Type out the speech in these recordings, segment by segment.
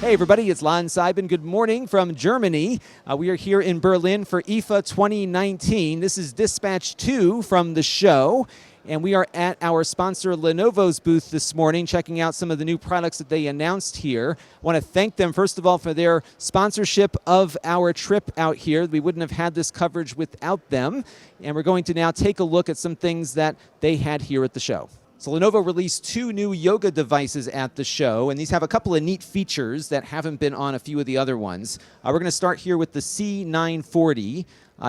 Hey everybody, it's Lon.TV. Good morning from Germany. We are here in Berlin for IFA 2019. This is Dispatch 2 from the show, and we are at our sponsor Lenovo's booth this morning, checking out some of the new products that they announced here. I want to thank them, first of all, for their sponsorship of our trip out here. We wouldn't have had this coverage without them, and we're going to now take a look at some things that they had here at the show. So Lenovo released 2 new yoga devices at the show, and these have a couple of neat features that haven't been on a few of the other ones. We're going to start here with the C940.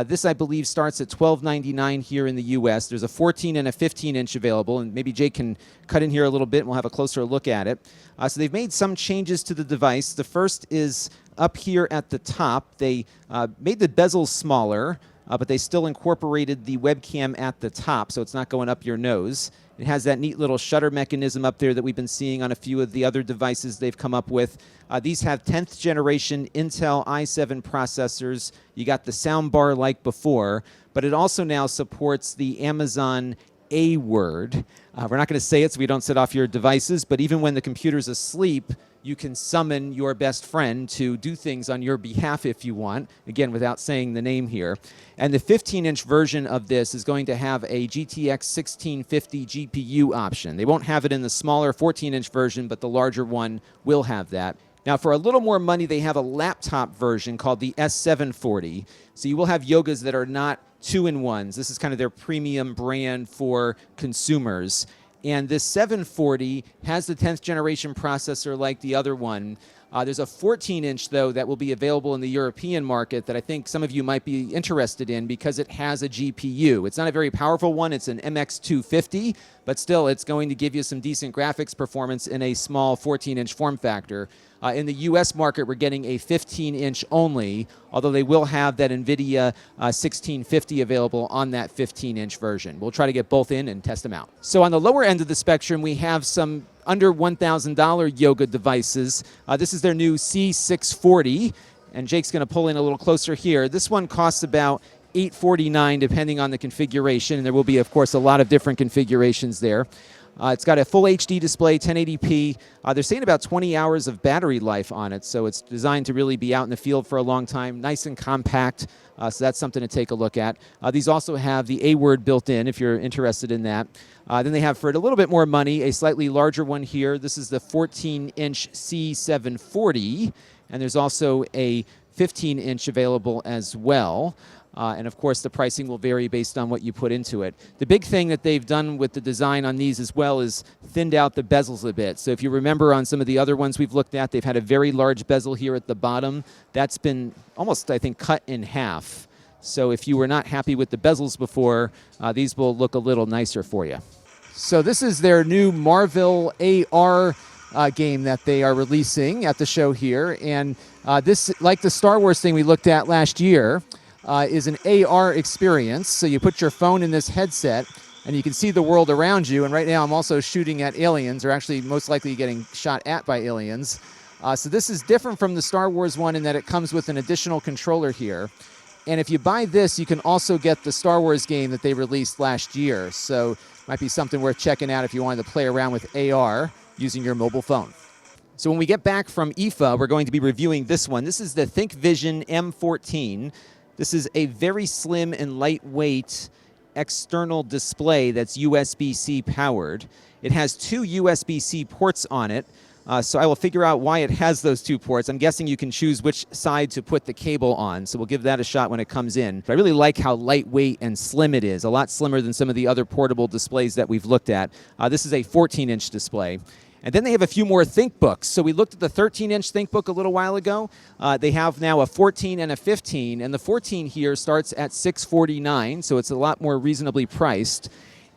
This, I believe, starts at $12.99 here in the U.S. There's a 14 and a 15-inch available, and maybe Jake can cut in here a little bit, and we'll have a closer look at it. So they've made some changes to the device. The first is up here at the top. They made the bezels smaller, but they still incorporated the webcam at the top, so it's not going up your nose. It has that neat little shutter mechanism up there that we've been seeing on a few of the other devices they've come up with. These have 10th generation Intel i7 processors. You got the sound bar like before, but it also now supports the Amazon A word. We're not going to say it so we don't set off your devices, but even when the computer's asleep, you can summon your best friend to do things on your behalf if you want, again, without saying the name here. And the 15-inch version of this is going to have a GTX 1650 GPU option. They won't have it in the smaller 14-inch version, but the larger one will have that. Now, for a little more money, they have a laptop version called the S740. So you will have yogas that are not 2-in-1s. This is kind of their premium brand for consumers. And this 740 has the 10th generation processor like the other one. There's a 14-inch, though, that will be available in the European market that I think some of you might be interested in because it has a GPU. It's not a very powerful one. It's an MX250, but still it's going to give you some decent graphics performance in a small 14-inch form factor. In the U.S. market, we're getting a 15-inch only, although they will have that NVIDIA 1650 available on that 15-inch version. We'll try to get both in and test them out. So on the lower end of the spectrum, we have some under $1,000 yoga devices. This is their new C640, and Jake's going to pull in a little closer here. This one costs about $849 depending on the configuration, and there will be, of course, a lot of different configurations there. It's got a full HD display, 1080p. They're saying about 20 hours of battery life on it, so it's designed to really be out in the field for a long time. Nice and compact, so that's something to take a look at. These also have the A word built in if you're interested in that. Then they have, for a little bit more money, a slightly larger one here. This is the 14-inch C740, and there's also a 15-inch available as well. And of course, the pricing will vary based on what you put into it. The big thing that they've done with the design on these as well is thinned out the bezels a bit. So if you remember on some of the other ones we've looked at, they've had a very large bezel here at the bottom. That's been almost, I think, cut in half. So if you were not happy with the bezels before, these will look a little nicer for you. So this is their new Marvel AR game that they are releasing at the show here. And this, like the Star Wars thing we looked at last year, is an AR experience. So you put your phone in this headset and you can see the world around you. And right now I'm also shooting at aliens, or actually most likely getting shot at by aliens. So this is different from the Star Wars one in that it comes with an additional controller here. And if you buy this, you can also get the Star Wars game that they released last year. So might be something worth checking out if you wanted to play around with AR using your mobile phone. So when we get back from IFA, we're going to be reviewing this one. This is the ThinkVision M14. This is a very slim and lightweight external display that's USB-C powered. It has 2 USB-C ports on it, so I will figure out why it has those 2 ports. I'm guessing you can choose which side to put the cable on, so we'll give that a shot when it comes in. But I really like how lightweight and slim it is, a lot slimmer than some of the other portable displays that we've looked at. This is a 14-inch display. And then they have a few more Thinkbooks. So we looked at the 13-inch Thinkbook a little while ago. They have now a 14 and a 15, and the 14 here starts at $649, so it's a lot more reasonably priced.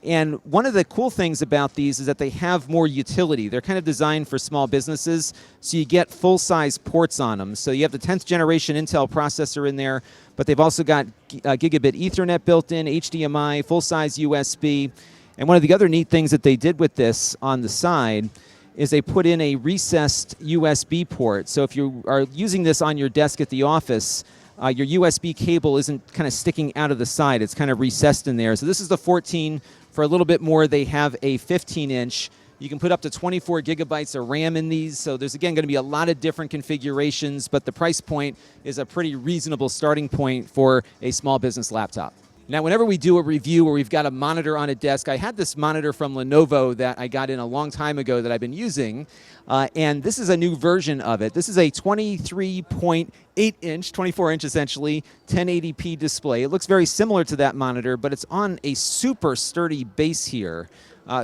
And one of the cool things about these is that they have more utility. They're kind of designed for small businesses, so you get full-size ports on them. So you have the 10th generation Intel processor in there, but they've also got gigabit Ethernet built in, HDMI, full-size USB. And one of the other neat things that they did with this on the side is they put in a recessed USB port. So if you are using this on your desk at the office, your USB cable isn't kind of sticking out of the side. It's kind of recessed in there. So this is the 14. For a little bit more, they have a 15-inch You can put up to 24 gigabytes of RAM in these, so there's again going to be a lot of different configurations, but the price point is a pretty reasonable starting point for a small business laptop. Now, whenever we do a review where we've got a monitor on a desk, I had this monitor from Lenovo that I got in a long time ago that I've been using, and this is a new version of it. This is a 23.8-inch, 24-inch essentially, 1080p display. It looks very similar to that monitor, but it's on a super sturdy base here.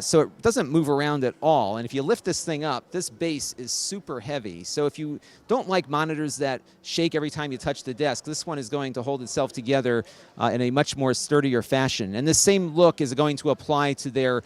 So it doesn't move around at all. And if you lift this thing up, this base is super heavy. So if you don't like monitors that shake every time you touch the desk, this one is going to hold itself together in a much more sturdier fashion. And this same look is going to apply to their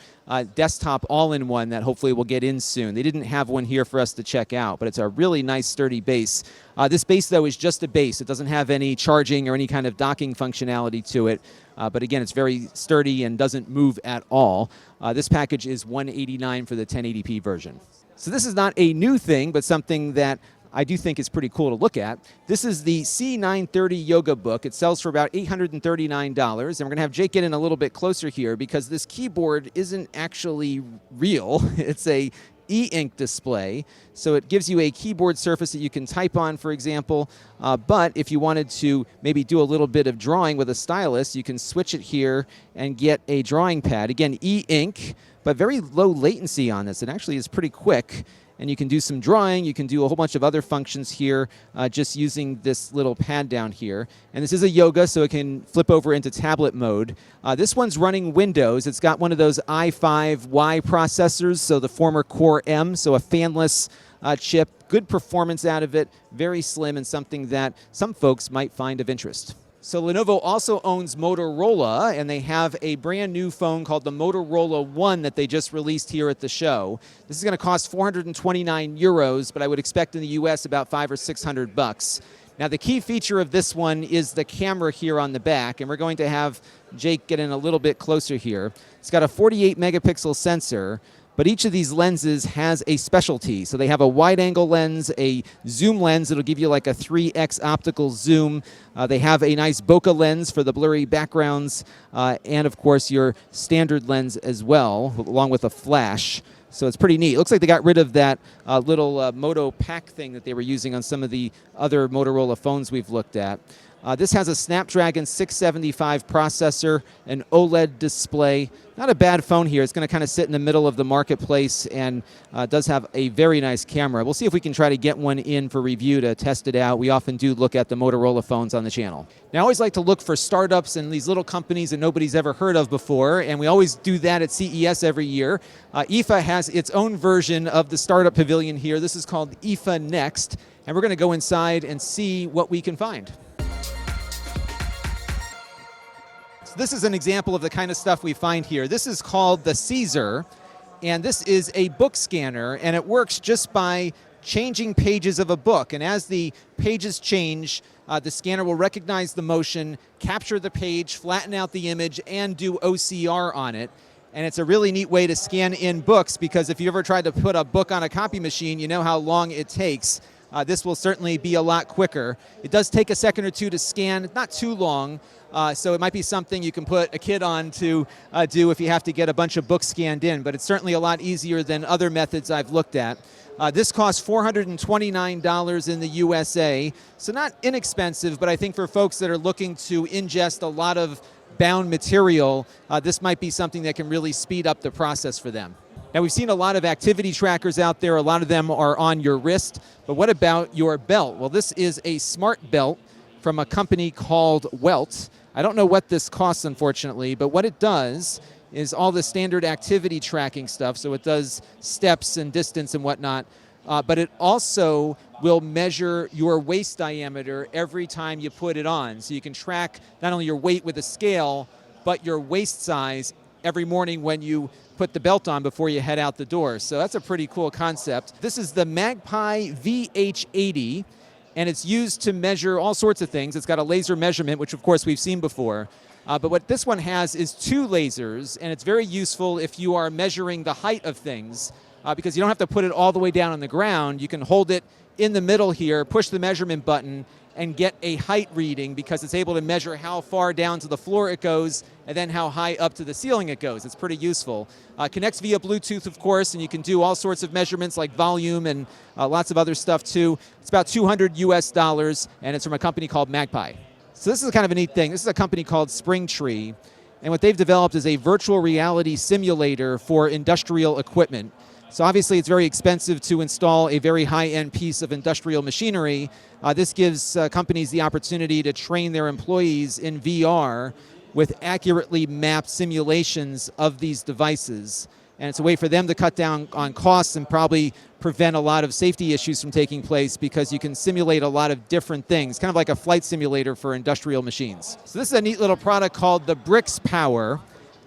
desktop all-in-one that hopefully we'll get in soon. They didn't have one here for us to check out, but it's a really nice sturdy base. This base, though, is just a base. It doesn't have any charging or any kind of docking functionality to it. But again, it's very sturdy and doesn't move at all. This package is $189 for the 1080p version. So this is not a new thing, but something that I do think is pretty cool to look at. This is the C930 Yoga book. It sells for about $839, and we're going to have Jake get in a little bit closer here because this keyboard isn't actually real. It's a e-ink display, so it gives you a keyboard surface that you can type on, for example, but if you wanted to maybe do a little bit of drawing with a stylus, you can switch it here and get a drawing pad. Again, e-ink, but very low latency on this. It actually is pretty quick, and you can do some drawing. You can do a whole bunch of other functions here just using this little pad down here. And this is a Yoga, so it can flip over into tablet mode. This one's running Windows. It's got one of those i5Y processors, so the former Core M, so a fanless chip. Good performance out of it, very slim, and something that some folks might find of interest. So Lenovo also owns Motorola, and they have a brand new phone called the MotorolaOne that they just released here at the show. This is going to cost 429 euros, but I would expect in the US about $500 or $600. Now the key feature of this one is the camera here on the back, and we're going to have Jake get in a little bit closer here. It's got a 48 megapixel sensor, but each of these lenses has a specialty. So they have a wide-angle lens, a zoom lens that'll give you like a 3x optical zoom. They have a nice bokeh lens for the blurry backgrounds, and of course your standard lens as well, along with a flash. So it's pretty neat. It looks like they got rid of that little Moto Pack thing that they were using on some of the other Motorola phones we've looked at. This has a Snapdragon 675 processor, an OLED display. Not a bad phone here. It's going to kind of sit in the middle of the marketplace and does have a very nice camera. We'll see if we can try to get one in for review to test it out. We often do look at the Motorola phones on the channel. Now, I always like to look for startups and these little companies that nobody's ever heard of before, and we always do that at CES every year. IFA has its own version of the startup pavilion here. This is called IFA Next, and we're going to go inside and see what we can find. This is an example of the kind of stuff we find here. This is called the CZar, and this is a book scanner, and it works just by changing pages of a book. And as the pages change, the scanner will recognize the motion, capture the page, flatten out the image, and do OCR on it. And it's a really neat way to scan in books, because if you ever tried to put a book on a copy machine, you know how long it takes. This will certainly be a lot quicker. It does take a second or two to scan, not too long, so it might be something you can put a kid on to do if you have to get a bunch of books scanned in, but it's certainly a lot easier than other methods I've looked at. This costs $429 in the USA, so not inexpensive, but I think for folks that are looking to ingest a lot of bound material, this might be something that can really speed up the process for them. Now, we've seen a lot of activity trackers out there. A lot of them are on your wrist, but what about your belt? Well, this is a smart belt from a company called Welt. I don't know what this costs, unfortunately, but what it does is all the standard activity tracking stuff. So it does steps and distance and whatnot, but it also will measure your waist diameter every time you put it on. So you can track not only your weight with a scale, but your waist size every morning when you put the belt on before you head out the door. So that's a pretty cool concept. This is the Magpie VH-80, and it's used to measure all sorts of things. It's got a laser measurement, which of course we've seen before. But what this one has is two lasers, and it's very useful if you are measuring the height of things. because you don't have to put it all the way down on the ground. You can hold it in the middle here, push the measurement button, and get a height reading because it's able to measure how far down to the floor it goes and then how high up to the ceiling it goes. It's pretty useful. Connects via Bluetooth, of course, and you can do all sorts of measurements like volume and lots of other stuff too. It's about $200 and it's from a company called Magpie. So this is kind of a neat thing. This is a company called Springtree, and what they've developed is a virtual reality simulator for industrial equipment. So obviously it's very expensive to install a very high-end piece of industrial machinery. This gives companies the opportunity to train their employees in VR with accurately mapped simulations of these devices. And it's a way for them to cut down on costs and probably prevent a lot of safety issues from taking place because you can simulate a lot of different things, kind of like a flight simulator for industrial machines. So this is a neat little product called the Brickspower.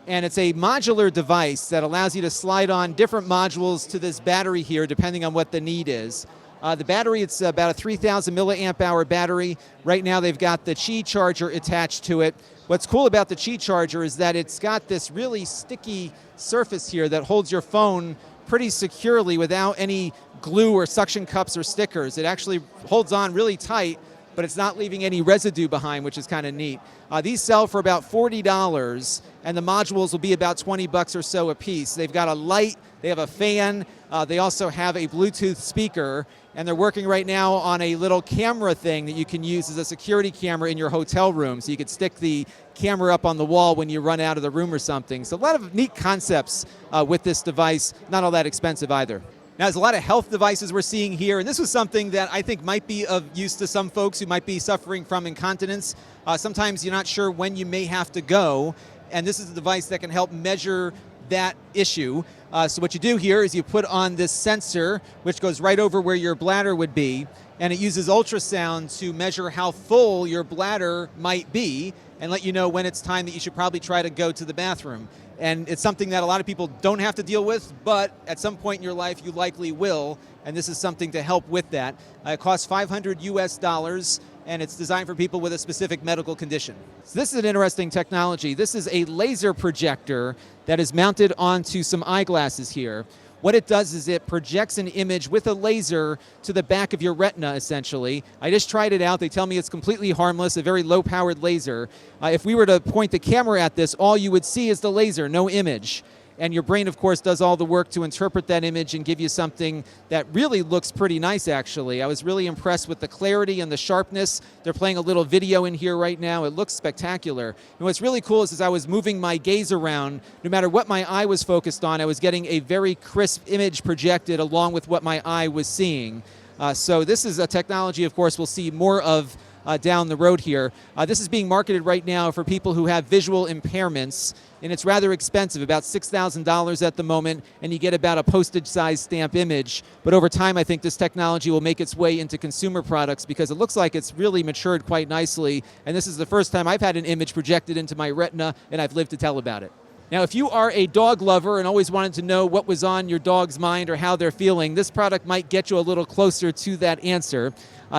And it's a modular device that allows you to slide on different modules to this battery here, depending on what the need is. The battery, it's about a 3,000 milliamp hour battery. Right now they've got the Qi charger attached to it. What's cool about the Qi charger is that it's got this really sticky surface here that holds your phone pretty securely without any glue or suction cups or stickers. It actually holds on really tight, but it's not leaving any residue behind, which is kind of neat. These sell for about $40, and the modules will be about $20 or so a piece. They've got a light, they have a fan, they also have a Bluetooth speaker, and they're working right now on a little camera thing that you can use as a security camera in your hotel room, so you could stick the camera up on the wall when you run out of the room or something. So a lot of neat concepts with this device, not all that expensive either. Now, there's a lot of health devices we're seeing here, and this was something that I think might be of use to some folks who might be suffering from incontinence. Sometimes you're not sure when you may have to go, and this is a device that can help measure that issue. So what you do here is you put on this sensor, which goes right over where your bladder would be, and it uses ultrasound to measure how full your bladder might be and let you know when it's time that you should probably try to go to the bathroom. And it's something that a lot of people don't have to deal with, but at some point in your life you likely will, and this is something to help with that. It costs $500, and it's designed for people with a specific medical condition. So this is an interesting technology. This is a laser projector that is mounted onto some eyeglasses here. What it does is it projects an image with a laser to the back of your retina, essentially. I just tried it out. They tell me it's completely harmless, a very low-powered laser. If we were to point the camera at this, all you would see is the laser, no image. And your brain, of course, does all the work to interpret that image and give you something that really looks pretty nice, actually. I was really impressed with the clarity and the sharpness. They're playing a little video in here right now. It looks spectacular. And what's really cool is as I was moving my gaze around, no matter what my eye was focused on, I was getting a very crisp image projected along with what my eye was seeing. So this is a technology, of course, we'll see more of down the road here. This is being marketed right now for people who have visual impairments, and it's rather expensive, about $6,000 at the moment, and you get about a postage-sized stamp image. But over time, I think this technology will make its way into consumer products because it looks like it's really matured quite nicely, and this is the first time I've had an image projected into my retina, and I've lived to tell about it. Now, if you are a dog lover and always wanted to know what was on your dog's mind or how they're feeling, this product might get you a little closer to that answer.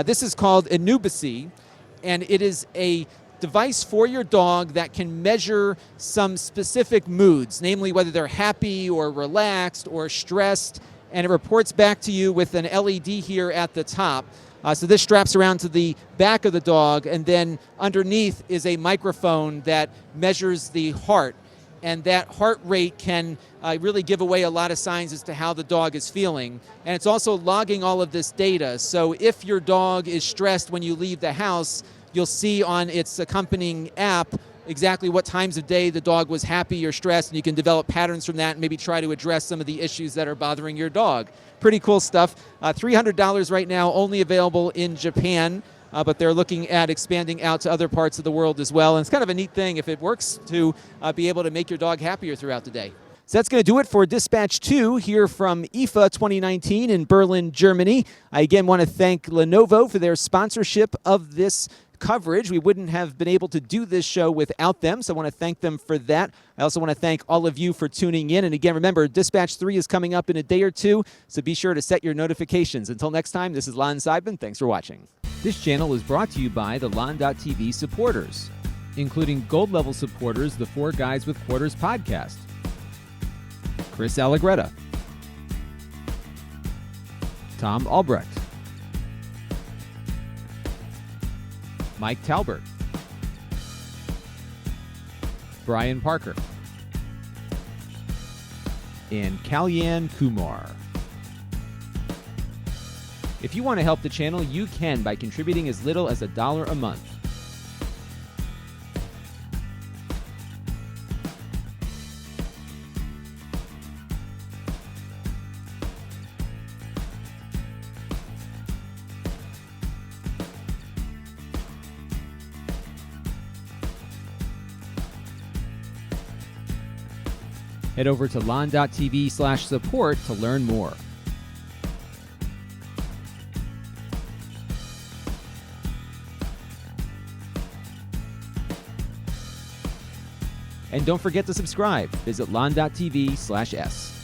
This is called Inubicy, and it is a device for your dog that can measure some specific moods, namely whether they're happy or relaxed or stressed, and it reports back to you with an LED here at the top. So this straps around to the back of the dog, and then underneath is a microphone that measures the heart. And that heart rate can really give away a lot of signs as to how the dog is feeling. And it's also logging all of this data. So if your dog is stressed when you leave the house, you'll see on its accompanying app exactly what times of day the dog was happy or stressed, and you can develop patterns from that and maybe try to address some of the issues that are bothering your dog. Pretty cool stuff. $300 right now, only available in Japan. But they're looking at expanding out to other parts of the world as well. And it's kind of a neat thing if it works to be able to make your dog happier throughout the day. So that's going to do it for Dispatch 2 here from IFA 2019 in Berlin, Germany. I again want to thank Lenovo for their sponsorship of this coverage. We wouldn't have been able to do this show without them, so I want to thank them for that. I also want to thank all of you for tuning in. And again, remember, Dispatch 3 is coming up in a day or two, so be sure to set your notifications. Until next time, this is Lon.TV. Thanks for watching. This channel is brought to you by the Lon.TV supporters, including gold-level supporters, the Four Guys with Quarters podcast, Chris Allegretta, Tom Albrecht, Mike Talbert, Brian Parker, and Kalyan Kumar. If you want to help the channel, you can by contributing as little as $1 a month. Head over to Lon.TV/support to learn more. And don't forget to subscribe. Visit Lon.TV/s.